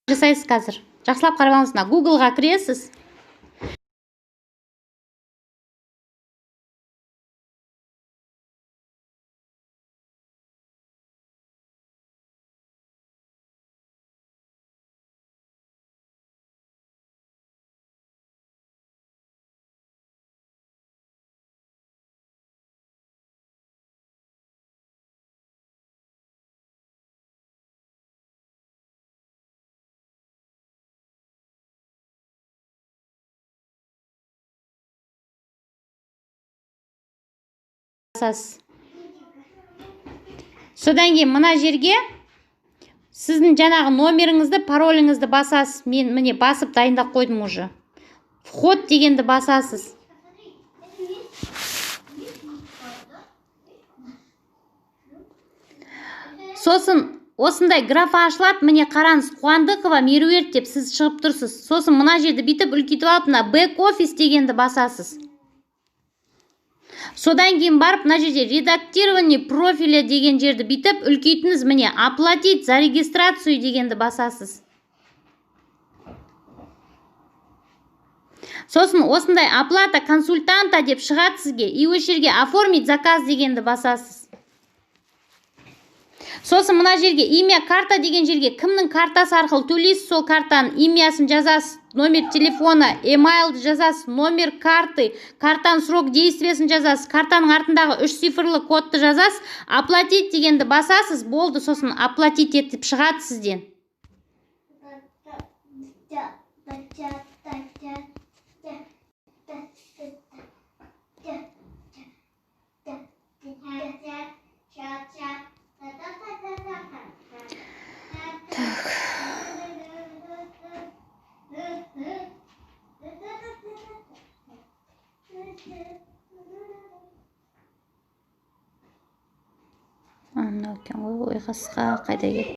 жасайсыз қазір. Жақсылап қарап алыңыз, Google-ға кіресіз. Содан кейін мына жерге сіздің жаңағы номеріңізді, пароліңізді басасыз. Мен міне басып дайындап қойдым уже. Вход дегенді басасыз. Сосын осындай графа ашылады. Міне қараңыз, Қуандықова Меруерт деп сіз шығып тұрсыз. Сосын мына жерді бүйтіп үлкейтіп алып, back office дегенді басасыз. Содан кейін барып, мына жерде редактирование профиля деген жерді бүйтіп үлкейтіңіз. Міне оплатить за регистрацию дегенді басасыз. Сосын осындай оплата консультанта деп шығады сізге. И осы жерге оформить заказ дегенді басасыз. Сосын мына жерге имя карта деген жерге кімнің картасы арқылы төлейсіз, сол картаның имясын жазасыз, номер телефона, емайлды жазасыз, номер карты, картаның срок действиясын жазасыз, картаның артындағы 3 цифрлы кодты жазасыз, оплатить дегенді басасыз, болды, сосын оплатить етіп шығады сізден. Мынау екен ғой, ойқасқа қайда кетті?